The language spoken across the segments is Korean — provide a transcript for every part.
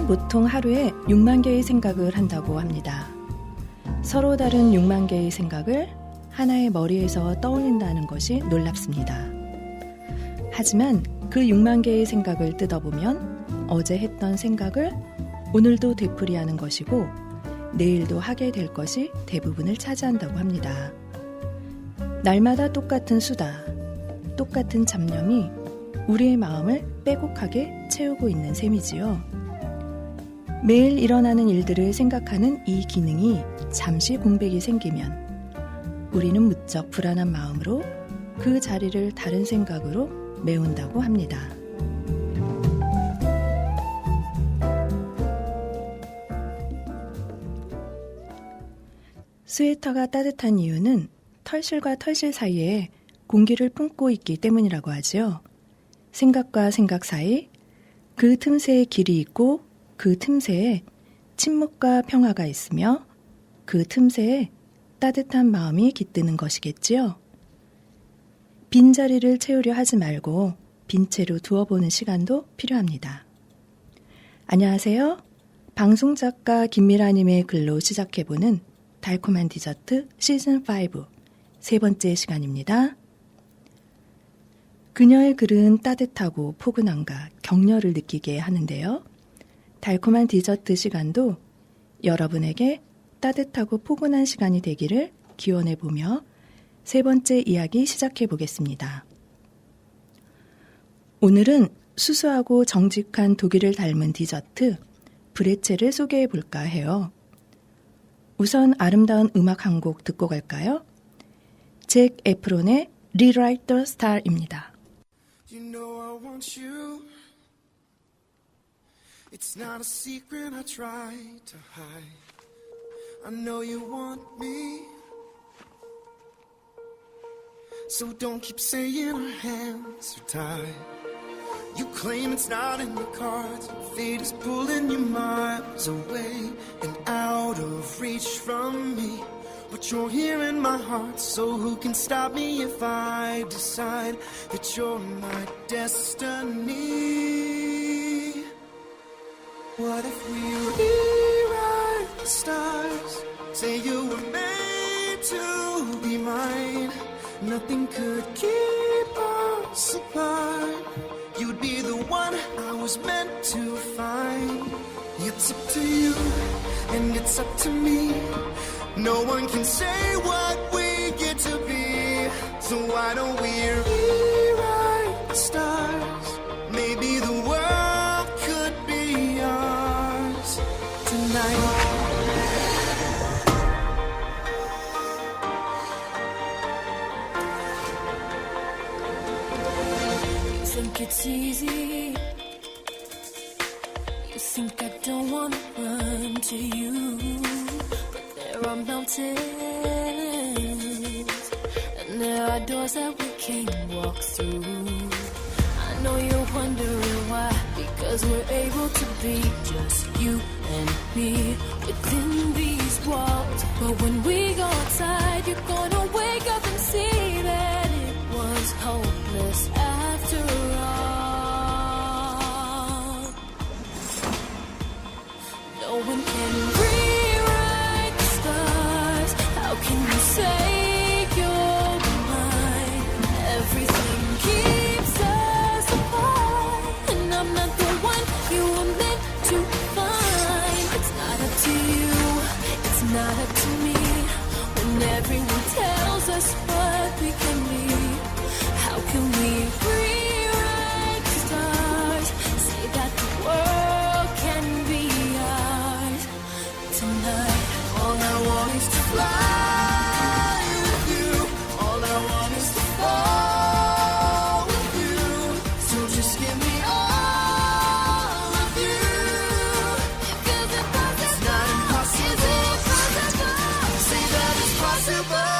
보통 하루에 6만 개의 생각을 한다고 합니다. 서로 다른 6만 개의 생각을 하나의 머리에서 떠올린다는 것이 놀랍습니다. 하지만 그 6만 개의 생각을 뜯어보면 어제 했던 생각을 오늘도 되풀이하는 것이고 내일도 하게 될 것이 대부분을 차지한다고 합니다. 날마다 똑같은 수다, 똑같은 잡념이 우리의 마음을 빼곡하게 채우고 있는 셈이지요. 매일 일어나는 일들을 생각하는 이 기능이 잠시 공백이 생기면 우리는 무척 불안한 마음으로 그 자리를 다른 생각으로 메운다고 합니다. 스웨터가 따뜻한 이유는 털실과 털실 사이에 공기를 품고 있기 때문이라고 하지요. 생각과 생각 사이, 그 틈새에 길이 있고 그 틈새에 침묵과 평화가 있으며 그 틈새에 따뜻한 마음이 깃드는 것이겠지요. 빈자리를 채우려 하지 말고 빈 채로 두어보는 시간도 필요합니다. 안녕하세요. 방송작가 김미라님의 글로 시작해보는 달콤한 디저트 시즌5 세 번째 시간입니다. 그녀의 글은 따뜻하고 포근함과 격려를 느끼게 하는데요. 달콤한 디저트 시간도 여러분에게 따뜻하고 포근한 시간이 되기를 기원해보며 세 번째 이야기 시작해 보겠습니다. 오늘은 수수하고 정직한 독일을 닮은 디저트 브레첼을 소개해 볼까 해요. 우선 아름다운 음악 한 곡 듣고 갈까요? 잭 에프론의 Rewrite the Star입니다. You know I want you. It's not a secret I try to hide. I know you want me. So don't keep saying our hands are tied. You claim it's not in the cards. Fate is pulling you miles away and out of reach from me. But you're here in my heart, so who can stop me if I decide that you're my destiny? What if we rewrite the stars? Say you were made to be mine. Nothing could keep us apart. You'd be the one I was meant to find. It's up to you, and it's up to me. No one can say what we get to be. So why don't we rewrite the stars? Maybe the world could be ours tonight. Think it's easy. You think I don't wanna run to you, but there are mountains and there are doors that we can't walk through. I know you're wondering why, because we're able to be just you and me within these walls. But when we go outside, you're gonna wake up and see that it was hopeless after all. No one can rewrite the stars. How can you say you're mine? Everything keeps us apart, and I'm not the one you were meant to find. It's not up to you, it's not up to me. When everyone tells us what we can be, how can we rewrite the stars? Say that the world can be ours tonight. All I want is to fly with you. All I want is to fall with you. So just give me all of you. Because It's not impossible. Say that it's possible.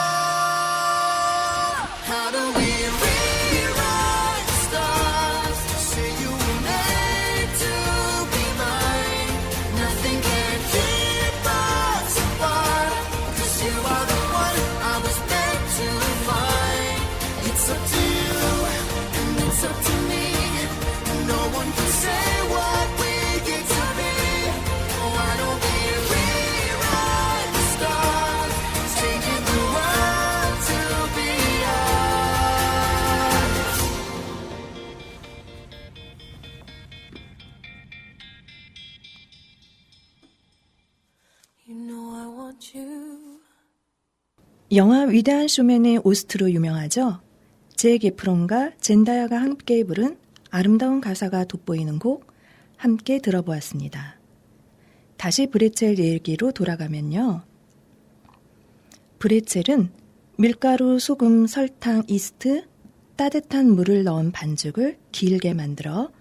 How do we rewrite the stars? Say you were made to be mine. Nothing can keep us apart. 'Cause you are the You know I want you. 영화 위대한 쇼맨의 오스트로 유명하죠. 잭 에프론과 젠다야가 함께 부른 아름다운 가사가 돋보이는 곡 함께 들어보았습니다. 다시 브레첼 얘기로 돌아가면요. 브레첼은 밀가루, 소금, 설탕, 이스트, 따뜻한 물을 넣은 반죽을 길게 만들어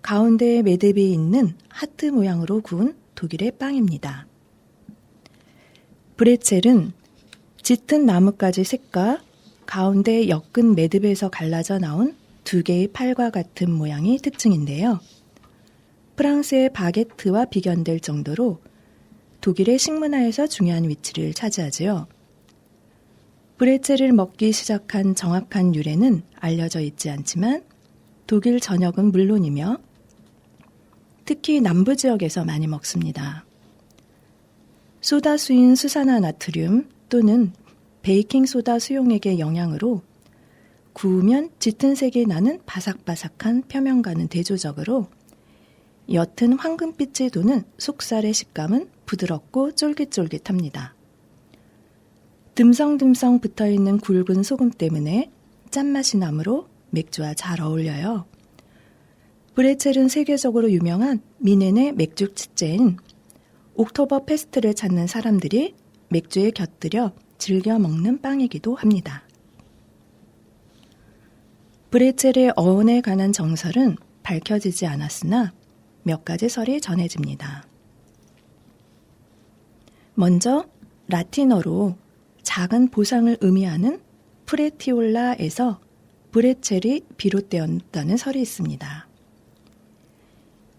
가운데에 매듭이 있는 하트 모양으로 구운 독일의 빵입니다. 브레첼은 짙은 나뭇가지 색과 가운데 엮은 매듭에서 갈라져 나온 두 개의 팔과 같은 모양이 특징인데요. 프랑스의 바게트와 비견될 정도로 독일의 식문화에서 중요한 위치를 차지하지요. 브레첼을 먹기 시작한 정확한 유래는 알려져 있지 않지만 독일 전역은 물론이며 특히 남부 지역에서 많이 먹습니다. 소다수인 수산화나트륨 또는 베이킹소다 수용액의 영향으로 구우면 짙은 색이 나는 바삭바삭한 표면과는 대조적으로 옅은 황금빛이 도는 속살의 식감은 부드럽고 쫄깃쫄깃합니다. 듬성듬성 붙어있는 굵은 소금 때문에 짠맛이 나므로 맥주와 잘 어울려요. 브레첼은 세계적으로 유명한 미넨의 맥주 축제인 옥토버 페스트를 찾는 사람들이 맥주에 곁들여 즐겨 먹는 빵이기도 합니다. 브레첼의 어원에 관한 정설은 밝혀지지 않았으나 몇 가지 설이 전해집니다. 먼저 라틴어로 작은 보상을 의미하는 프레티올라에서 브레첼이 비롯되었다는 설이 있습니다.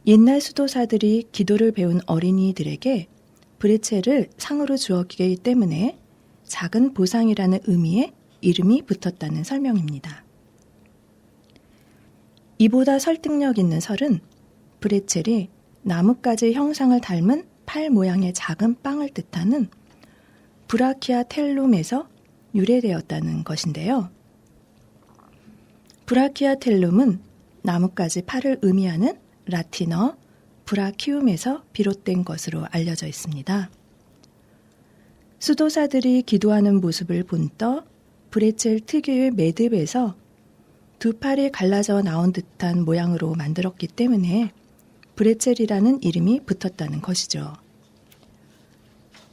옛날 수도사들이 기도를 배운 어린이들에게 브레첼을 상으로 주었기 때문에 작은 보상이라는 의미의 이름이 붙었다는 설명입니다. 이보다 설득력 있는 설은 브레첼이 나뭇가지 형상을 닮은 팔 모양의 작은 빵을 뜻하는 브라키아 텔룸에서 유래되었다는 것인데요. 브라키아 텔룸은 나뭇가지 팔을 의미하는 라틴어 브라키움에서 비롯된 것으로 알려져 있습니다. 수도사들이 기도하는 모습을 본떠 브레첼 특유의 매듭에서 두 팔이 갈라져 나온 듯한 모양으로 만들었기 때문에 브레첼이라는 이름이 붙었다는 것이죠.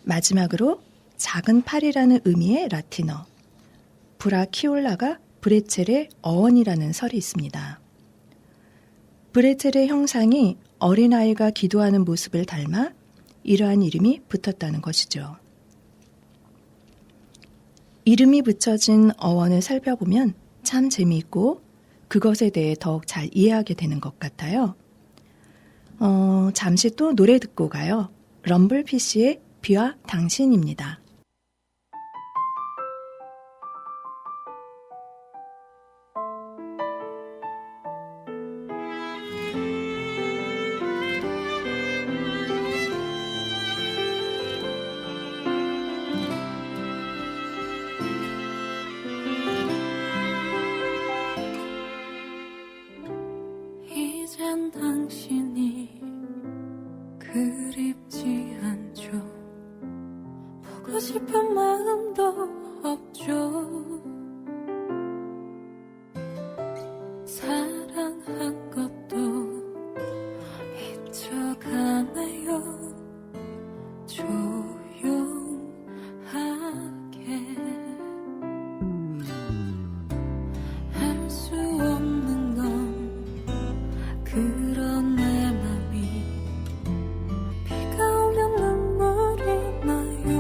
마지막으로 작은 팔이라는 의미의 라틴어 브라키올라가 브레첼의 어원이라는 설이 있습니다. 브레첼의 형상이 어린아이가 기도하는 모습을 닮아 이러한 이름이 붙었다는 것이죠. 이름이 붙여진 어원을 살펴보면 참 재미있고 그것에 대해 더욱 잘 이해하게 되는 것 같아요. 잠시 또 노래 듣고 가요. 럼블피쉬의 비와 당신입니다. 이젠 당신이 그립지 않죠. 보고 싶은 마음도 없죠. 사랑한 것도 잊혀가네요. 조용하게 할 수 없는 건 그런 내 맘이 비가 오면 눈물이 나요.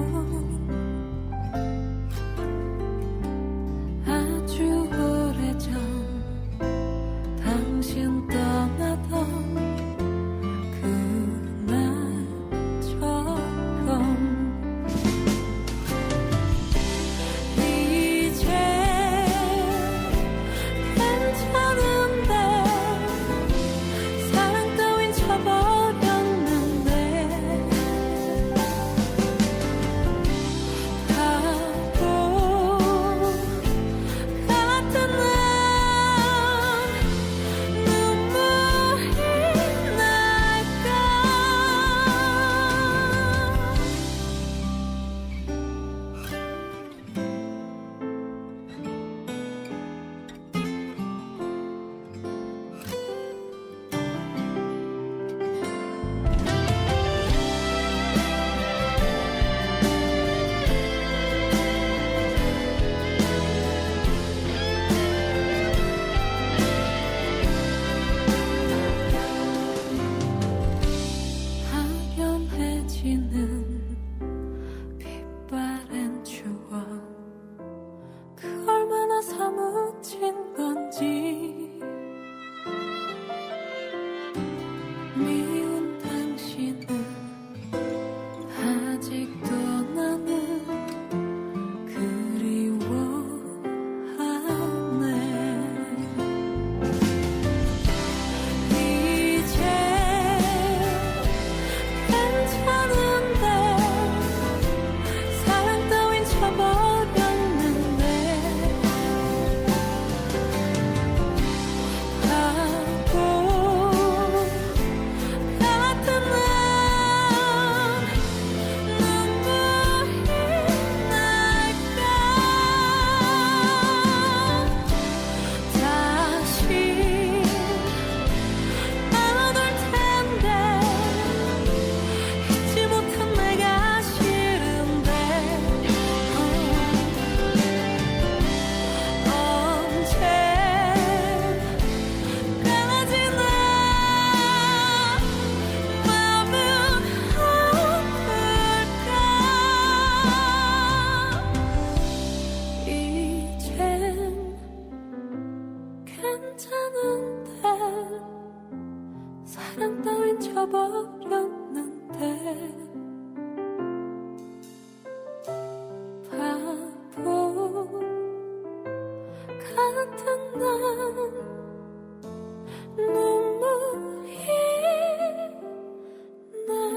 눈물이 날까.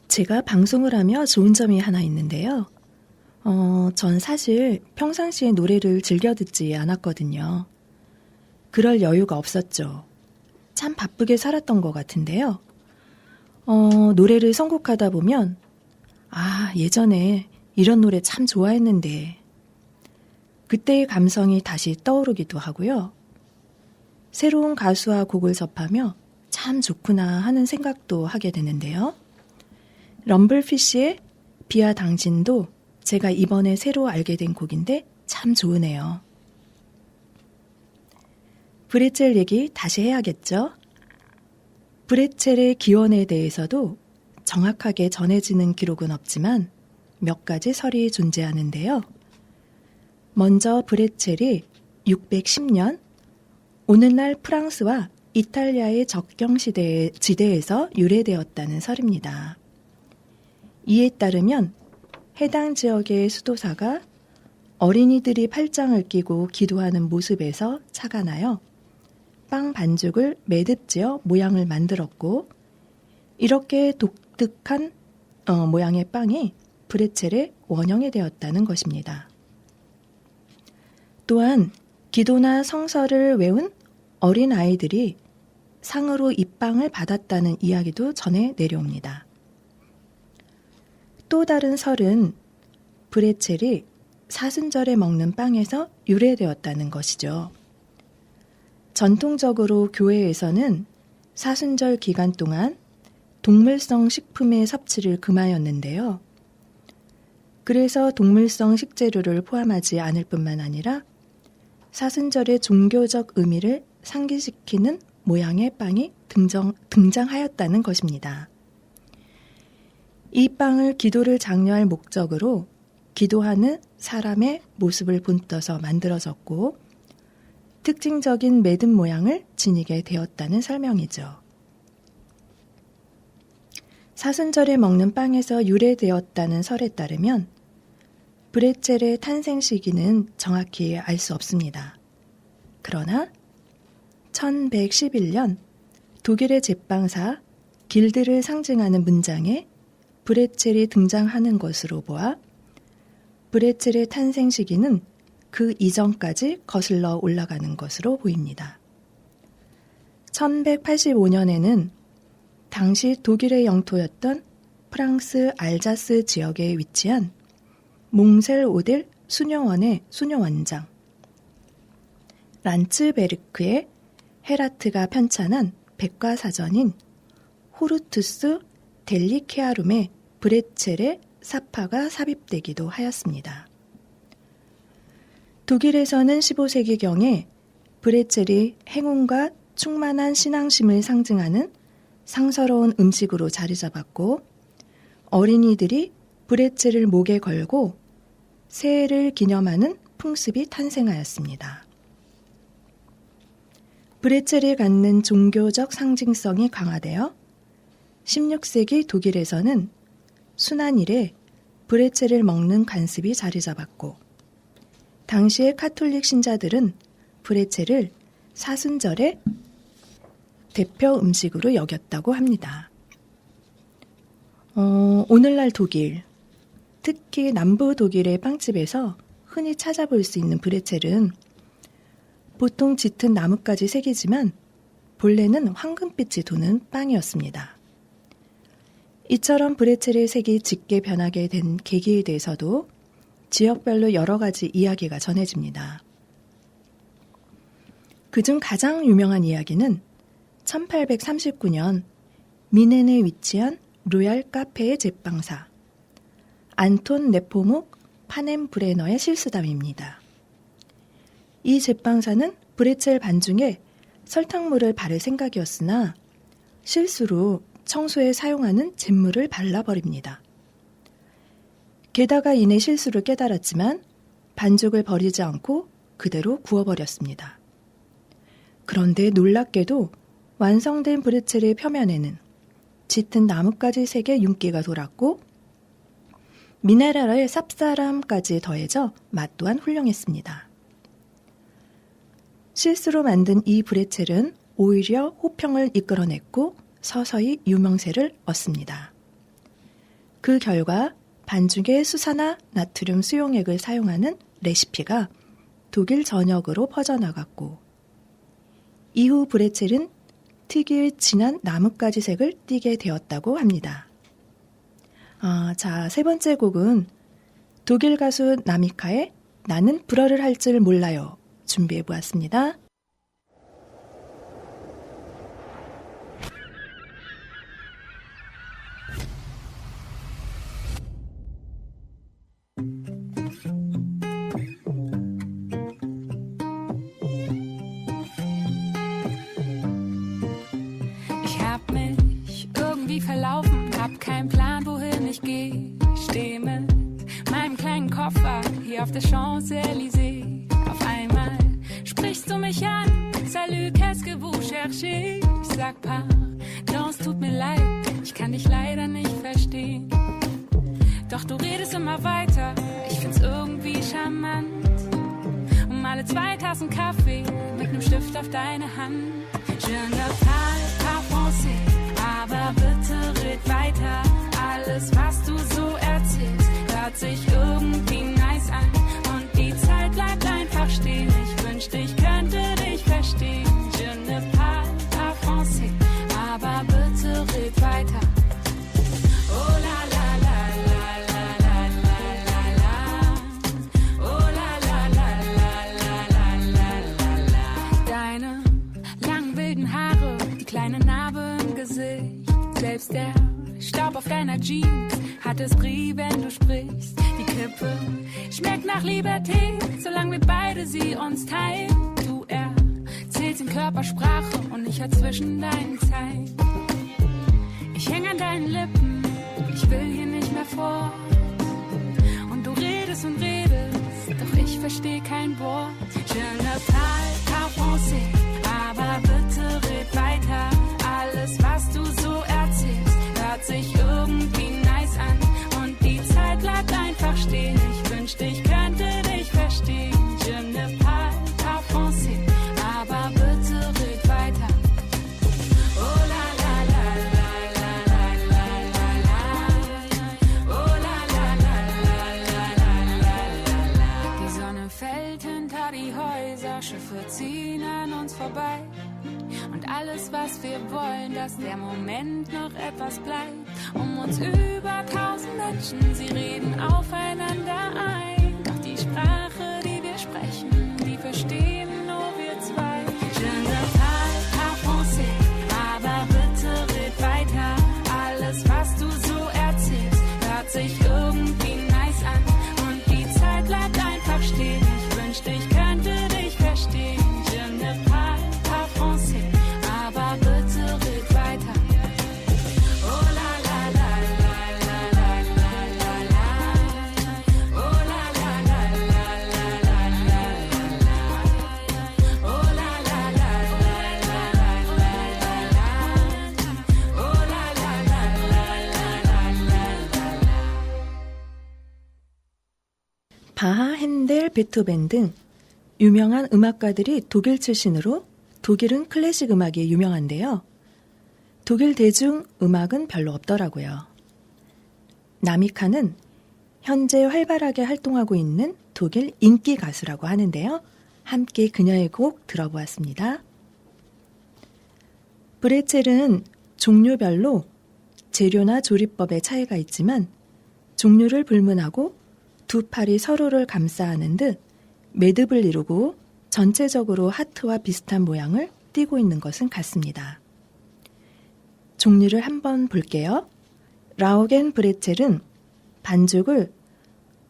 제가 방송을 하며 좋은 점이 하나 있는데요. 전 사실 평상시에 노래를 즐겨 듣지 않았거든요. 그럴 여유가 없었죠. 참 바쁘게 살았던 것 같은데요. 노래를 선곡하다 보면, 예전에 이런 노래 참 좋아했는데, 그때의 감성이 다시 떠오르기도 하고요. 새로운 가수와 곡을 접하며 참 좋구나 하는 생각도 하게 되는데요. 럼블피쉬의 비와 당신도 제가 이번에 새로 알게 된 곡인데 참 좋으네요. 브레첼 얘기 다시 해야겠죠? 브레첼의 기원에 대해서도 정확하게 전해지는 기록은 없지만 몇 가지 설이 존재하는데요. 먼저 브레첼이 610년 오늘날 프랑스와 이탈리아의 적경 지대에서 유래되었다는 설입니다. 이에 따르면 해당 지역의 수도사가 어린이들이 팔짱을 끼고 기도하는 모습에서 착안하여 빵 반죽을 매듭지어 모양을 만들었고, 이렇게 독특한 모양의 빵이 브레첼의 원형이 되었다는 것입니다. 또한 기도나 성서를 외운 어린 아이들이 상으로 이 빵을 받았다는 이야기도 전해 내려옵니다. 또 다른 설은 브레첼이 사순절에 먹는 빵에서 유래되었다는 것이죠. 전통적으로 교회에서는 사순절 기간 동안 동물성 식품의 섭취를 금하였는데요. 그래서 동물성 식재료를 포함하지 않을 뿐만 아니라 사순절의 종교적 의미를 상기시키는 모양의 빵이 등장하였다는 것입니다. 이 빵을 기도를 장려할 목적으로 기도하는 사람의 모습을 본떠서 만들어졌고, 특징적인 매듭 모양을 지니게 되었다는 설명이죠. 사순절에 먹는 빵에서 유래되었다는 설에 따르면 브레첼의 탄생 시기는 정확히 알 수 없습니다. 그러나 1111년 독일의 제빵사 길드를 상징하는 문장에 브레첼이 등장하는 것으로 보아 브레첼의 탄생 시기는 그 이전까지 거슬러 올라가는 것으로 보입니다. 1185년에는 당시 독일의 영토였던 프랑스 알자스 지역에 위치한 몽셀오델 수녀원의 수녀원장 란츠베르크의 헤라트가 편찬한 백과사전인 호르투스 델리케아룸에 브레첼의 사파가 삽입되기도 하였습니다. 독일에서는 15세기경에 브레첼이 행운과 충만한 신앙심을 상징하는 상서로운 음식으로 자리 잡았고, 어린이들이 브레첼을 목에 걸고 새해를 기념하는 풍습이 탄생하였습니다. 브레첼이 갖는 종교적 상징성이 강화되어 16세기 독일에서는 순환일에 브레첼을 먹는 관습이 자리 잡았고, 당시의 카톨릭 신자들은 브레첼을 사순절의 대표 음식으로 여겼다고 합니다. 오늘날 독일, 특히 남부 독일의 빵집에서 흔히 찾아볼 수 있는 브레첼은 보통 짙은 나뭇가지 색이지만 본래는 황금빛이 도는 빵이었습니다. 이처럼 브레첼의 색이 짙게 변하게 된 계기에 대해서도 지역별로 여러 가지 이야기가 전해집니다. 그중 가장 유명한 이야기는 1839년 미넨에 위치한 로얄 카페의 제빵사 안톤 네포묵 파넨브레너의 실수담입니다. 이 제빵사는 브레첼 반죽에 설탕물을 바를 생각이었으나 실수로 청소에 사용하는 잿물을 발라버립니다. 게다가 이내 실수를 깨달았지만 반죽을 버리지 않고 그대로 구워버렸습니다. 그런데 놀랍게도 완성된 브레첼의 표면에는 짙은 나뭇가지 색의 윤기가 돌았고 미네랄의 쌉싸람까지 더해져 맛 또한 훌륭했습니다. 실수로 만든 이 브레첼은 오히려 호평을 이끌어냈고 서서히 유명세를 얻습니다. 그 결과 반죽에 수산화 나트륨 수용액을 사용하는 레시피가 독일 전역으로 퍼져나갔고 이후 브레첼은 특유의 진한 나뭇가지색을 띠게 되었다고 합니다. 자, 세 번째 곡은 독일 가수 나미카의 나는 불어를 할 줄 몰라요 준비해 보았습니다. Ich hab mich irgendwie verlaufen, hab keinen Plan, wohin ich geh. Steh mit meinem kleinen Koffer hier auf der Champs-Élysées. Auf einmal sprichst du mich an, salut, qu'est-ce que vous cherchez? Ich sag pardon, es tut mir leid, ich kann dich leider nicht verstehen. Doch du redest immer weiter, ich find's irgendwie charmant. Alle 2 Tassen Kaffee mit nem Stift auf deine Hand. Je ne parle pas français, aber bitte red weiter. Alles, was du so erzählst, hört sich irgendwie nice an. Und die Zeit bleibt einfach stehen. Ich wünschte, ich könnte dich verstehen. Je ne parle pas français, aber bitte red weiter. Oh la la la la la la la la la. Oh la la la la la la la la la. Deine langen wilden Haare, die kleine Narbe im Gesicht. Selbst der Staub auf deiner Jeans hat es Brie, wenn du sprichst. Die Kippe schmeckt nach Liberté, solange wir beide sie uns teilen. Du erzählst in Körpersprache und ich hör zwischen deinen Zeilen. Ich häng an deinen Lippen, ich will hier nicht mehr vor. Und du redest und redest, doch ich versteh kein Wort. Je ne parle pas français, aber bitte red weiter. Alles, was du so erzählst, hört sich irgendwie nice an. Und die Zeit bleibt einfach stehen. Ich wünschte, ich könnte dich verstehen. Je ne parle pas français, aber bitte red weiter. Oh la la la la la la la la la. Oh la la la la la la la la la. Die Sonne fällt hinter die Häuser, Schiffe ziehen an uns vorbei. Und alles, was wir wollen, dass der Moment noch etwas bleibt. Um uns über 1000 Menschen, sie reden aufeinander ein. Doch die Sprache, die wir sprechen, die verstehen nur wir zwei. Je ne parle pas français, aber bitte red weiter. Alles, was du so erzählst, hört sich irgendwie nice an. Und die Zeit bleibt einfach stehen. Ich wünschte, ich könnte dich verstehen. Je ne parle pas français, aber bitte red weiter. Oh la la la la la la la la la. Oh la la la la la la la la la. Oh la la la la la la la la la. Oh la la la la la la la la. 바하, 핸델, 베토벤 등 유명한 음악가들이 독일 출신으로 독일은 클래식 음악이 유명한데요. 독일 대중 음악은 별로 없더라고요. 나미카는 현재 활발하게 활동하고 있는 독일 인기 가수라고 하는데요. 함께 그녀의 곡 들어보았습니다. 브레첼은 종류별로 재료나 조리법의 차이가 있지만 종류를 불문하고 두 팔이 서로를 감싸하는 듯 매듭을 이루고 전체적으로 하트와 비슷한 모양을 띠고 있는 것은 같습니다. 종류를 한번 볼게요. 라우겐 브레첼은 반죽을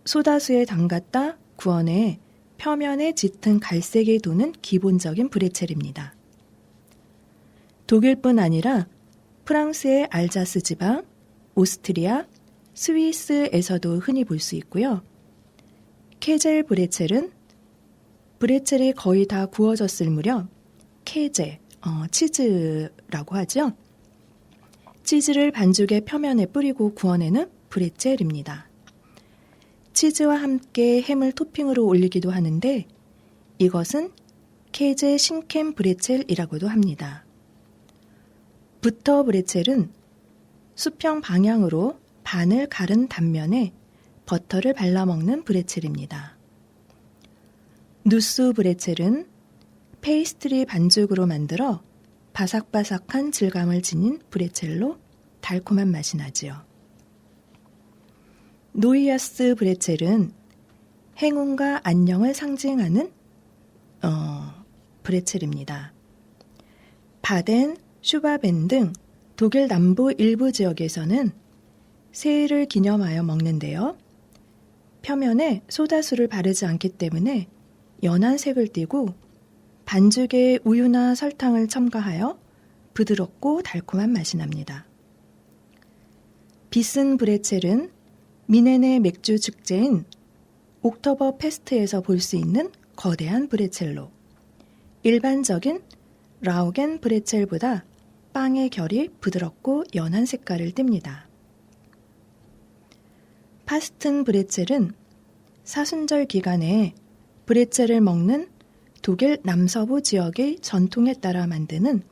소다수에 담갔다 구워내 표면에 짙은 갈색이 도는 기본적인 브레첼입니다. 독일뿐 아니라 프랑스의 알자스 지방, 오스트리아, 스위스에서도 흔히 볼 수 있고요. 케젤 브레첼은 브레첼이 거의 다 구워졌을 무렵 케제, 치즈라고 하죠. 치즈를 반죽의 표면에 뿌리고 구워내는 브레첼입니다. 치즈와 함께 햄을 토핑으로 올리기도 하는데 이것은 케제 신캠 브레첼이라고도 합니다. 부터 브레첼은 수평 방향으로 반을 가른 단면에 버터를 발라먹는 브레첼입니다. 누스 브레첼은 페이스트리 반죽으로 만들어 바삭바삭한 질감을 지닌 브레첼로 달콤한 맛이 나지요. 노이아스 브레첼은 행운과 안녕을 상징하는 브레첼입니다. 바덴, 슈바벤 등 독일 남부 일부 지역에서는 새해를 기념하여 먹는데요. 표면에 소다수를 바르지 않기 때문에 연한 색을 띠고 반죽에 우유나 설탕을 첨가하여 부드럽고 달콤한 맛이 납니다. 비슨 브레첼은 미넨의 맥주 축제인 옥토버 페스트에서 볼 수 있는 거대한 브레첼로 일반적인 라우겐 브레첼보다 빵의 결이 부드럽고 연한 색깔을 띱니다. 파스튼 브레첼은 사순절 기간에 브레첼을 먹는 독일 남서부 지역의 전통에 따라 만드는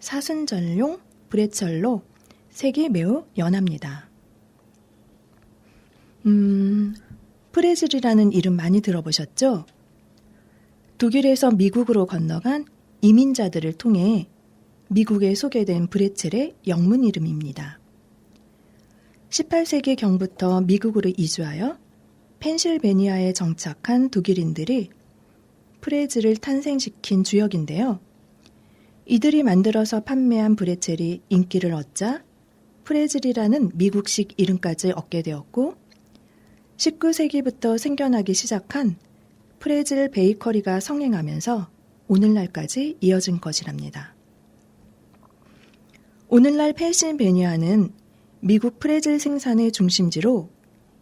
사순절용 브레첼로 색이 매우 연합니다. 프레즐이라는 이름 많이 들어보셨죠? 독일에서 미국으로 건너간 이민자들을 통해 미국에 소개된 브레첼의 영문 이름입니다. 18세기 경부터 미국으로 이주하여 펜실베니아에 정착한 독일인들이 프레즐을 탄생시킨 주역인데요. 이들이 만들어서 판매한 브레첼이 인기를 얻자 프레즐이라는 미국식 이름까지 얻게 되었고 19세기부터 생겨나기 시작한 프레즐 베이커리가 성행하면서 오늘날까지 이어진 것이랍니다. 오늘날 펜실베니아는 미국 프레즐 생산의 중심지로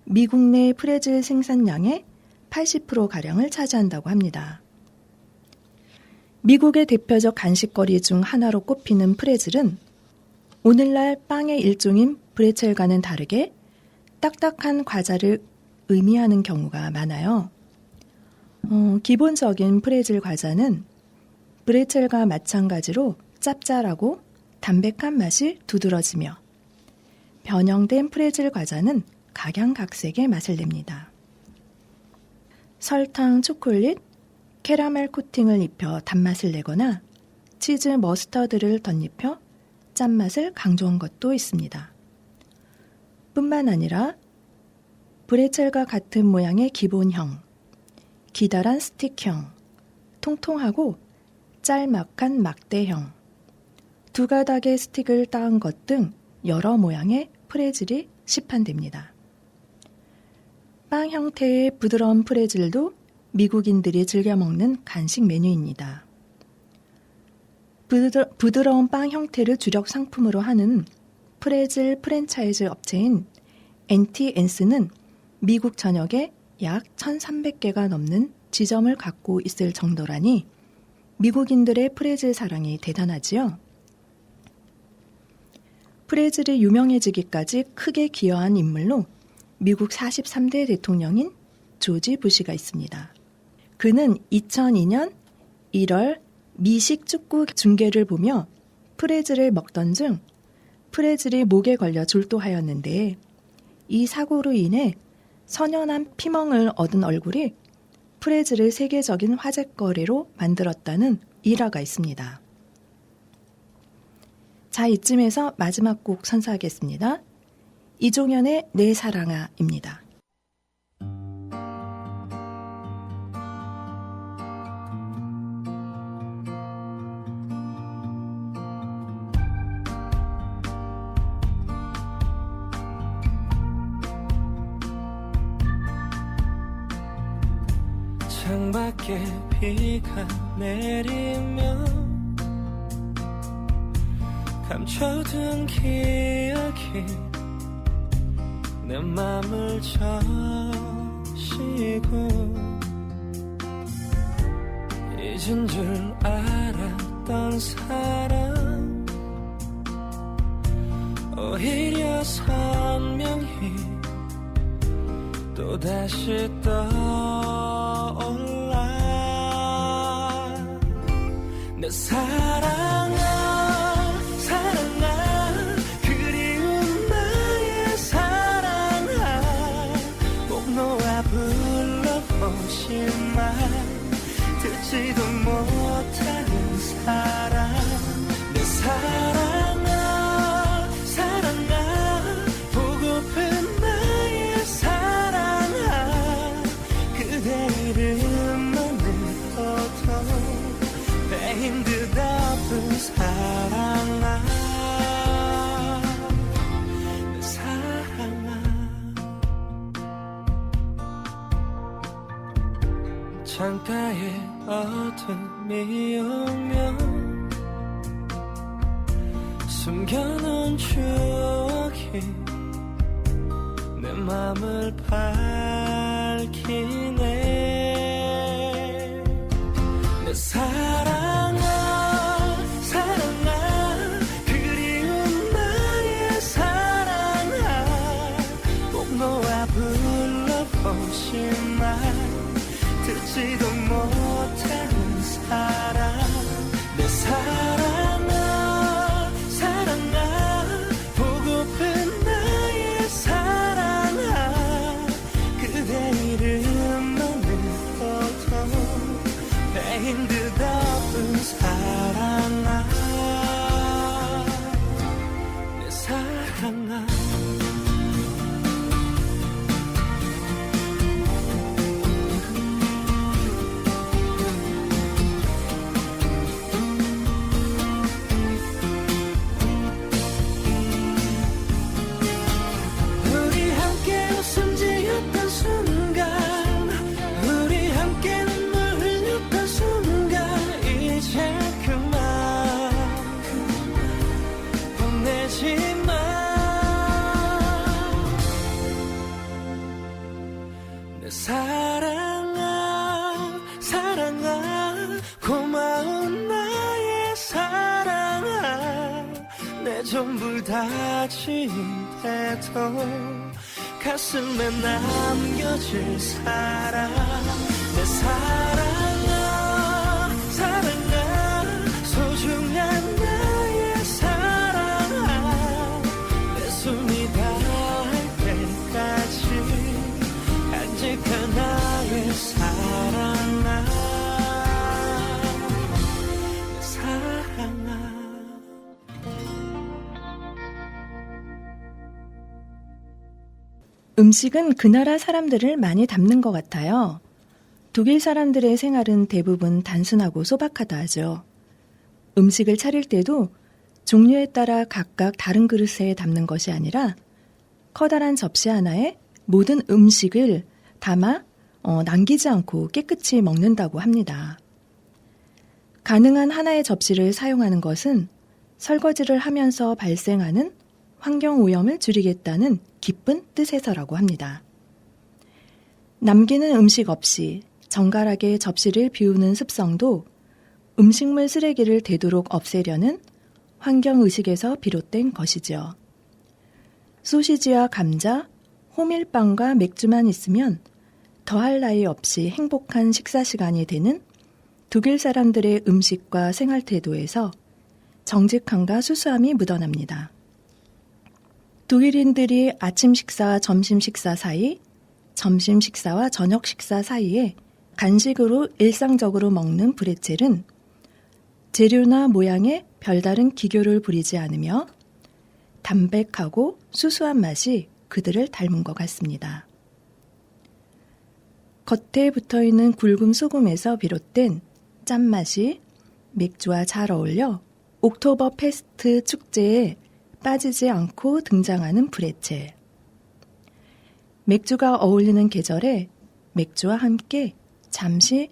미국 내 프레즐 생산량의 80%가량을 차지한다고 합니다. 미국의 대표적 간식거리 중 하나로 꼽히는 프레즐은 오늘날 빵의 일종인 브레첼과는 다르게 딱딱한 과자를 의미하는 경우가 많아요. 기본적인 프레즐 과자는 브레첼과 마찬가지로 짭짤하고 담백한 맛이 두드러지며 변형된 프레즐 과자는 각양각색의 맛을 냅니다. 설탕, 초콜릿, 캐러멜 코팅을 입혀 단맛을 내거나 치즈, 머스터드를 덧입혀 짠맛을 강조한 것도 있습니다. 뿐만 아니라 브레첼과 같은 모양의 기본형, 기다란 스틱형, 통통하고 짤막한 막대형, 두 가닥의 스틱을 따은 것 등 여러 모양의 프레즐이 시판됩니다. 빵 형태의 부드러운 프레즐도 미국인들이 즐겨 먹는 간식 메뉴입니다. 부드러운 빵 형태를 주력 상품으로 하는 프레즐 프랜차이즈 업체인 NTN스는 미국 전역에 약 1,300개가 넘는 지점을 갖고 있을 정도라니 미국인들의 프레즐 사랑이 대단하지요. 프레즐이 유명해지기까지 크게 기여한 인물로 미국 43대 대통령인 조지 부시가 있습니다. 그는 2002년 1월 미식 축구 중계를 보며 프레즐을 먹던 중 프레즐이 목에 걸려 졸도하였는데 이 사고로 인해 선연한 피멍을 얻은 얼굴이 프레즐을 세계적인 화제거리로 만들었다는 일화가 있습니다. 자, 이쯤에서 마지막 곡 선사하겠습니다. 이종현의 내 사랑아입니다. 창밖에 비가 내리면 감춰둔 기억이 내 맘을 적시고 잊은 줄 알았던 사람 오히려 선명히 또다시 떠올라 내 사랑아 사랑아 그리운 나의 사랑아 꼭 놓아 불러보지만 듣지도 못하는 사랑 내 사랑아 사랑아 보고픈 나의 사랑아 그대 이름만 들어도 배인 듯 아픈 사랑아 내 사랑아 창가에 어둠이 오면 숨겨놓은 추억이 내 맘을 밝히네 내 사랑아 사랑아 그리운 나의 사랑아 꼭 놓아 불러보지만 듣지도 못하는 사랑 내 사랑아 사랑아 보고픈 나의 사랑아 그대 이름만 들어도 배인 듯 아픈 사랑아 내 사랑아 우리 함께 웃음 지었던 순간 우리 함께 눈물 흘렸던 순간 이제 그만 보내지 마 내 사랑아 사랑아 고마운 나의 사랑아 내 전부 다친데도 가슴에 남겨질 사랑 내 사랑아 사랑아 소중한 나의 사랑아 내 숨이 닿을 때까지 간직한 나의 사랑아 내 사랑아 음식은 그 나라 사람들을 많이 닮는 것 같아요. 독일 사람들의 생활은 대부분 단순하고 소박하다 하죠. 음식을 차릴 때도 종류에 따라 각각 다른 그릇에 담는 것이 아니라 커다란 접시 하나에 모든 음식을 담아 남기지 않고 깨끗이 먹는다고 합니다. 가능한 하나의 접시를 사용하는 것은 설거지를 하면서 발생하는 환경오염을 줄이겠다는 기쁜 뜻에서라고 합니다. 남기는 음식 없이 정갈하게 접시를 비우는 습성도 음식물 쓰레기를 되도록 없애려는 환경의식에서 비롯된 것이죠. 소시지와 감자, 호밀빵과 맥주만 있으면 더할 나위 없이 행복한 식사 시간이 되는 독일 사람들의 음식과 생활 태도에서 정직함과 수수함이 묻어납니다. 독일인들이 아침 식사와 점심 식사 사이, 점심 식사와 저녁 식사 사이에 간식으로 일상적으로 먹는 브레첼은 재료나 모양에 별다른 기교를 부리지 않으며 담백하고 수수한 맛이 그들을 닮은 것 같습니다. 겉에 붙어있는 굵은 소금에서 비롯된 짠맛이 맥주와 잘 어울려 옥토버 페스트 축제에 빠지지 않고 등장하는 브레첼. 맥주가 어울리는 계절에 맥주와 함께 잠시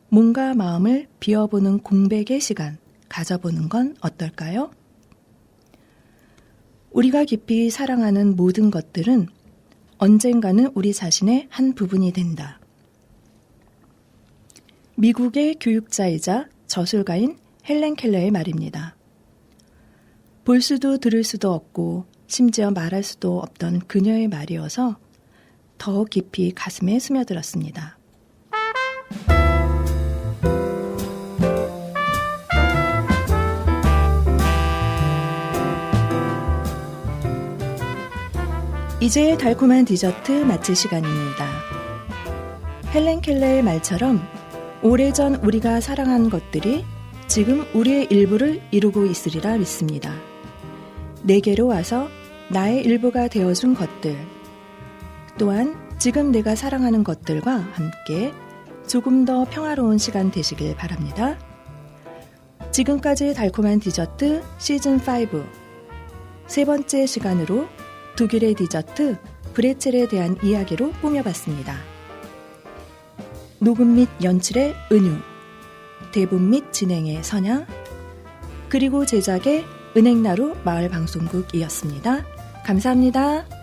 몸과 마음을 비워보는 공백의 시간 가져보는 건 어떨까요? 우리가 깊이 사랑하는 모든 것들은 언젠가는 우리 자신의 한 부분이 된다. 미국의 교육자이자 저술가인 헬렌 켈러의 말입니다. 볼 수도 들을 수도 없고 심지어 말할 수도 없던 그녀의 말이어서 더 깊이 가슴에 스며들었습니다. 이제 달콤한 디저트 마칠 시간입니다. 헬렌 켈러의 말처럼 오래전 우리가 사랑한 것들이 지금 우리의 일부를 이루고 있으리라 믿습니다. 내게로 와서 나의 일부가 되어준 것들, 또한 지금 내가 사랑하는 것들과 함께 조금 더 평화로운 시간 되시길 바랍니다. 지금까지 달콤한 디저트 시즌5 세 번째 시간으로 독일의 디저트 브레첼에 대한 이야기로 꾸며봤습니다. 녹음 및 연출의 은유, 대본 및 진행의 선양, 그리고 제작의 은행나루 마을방송국이었습니다. 감사합니다.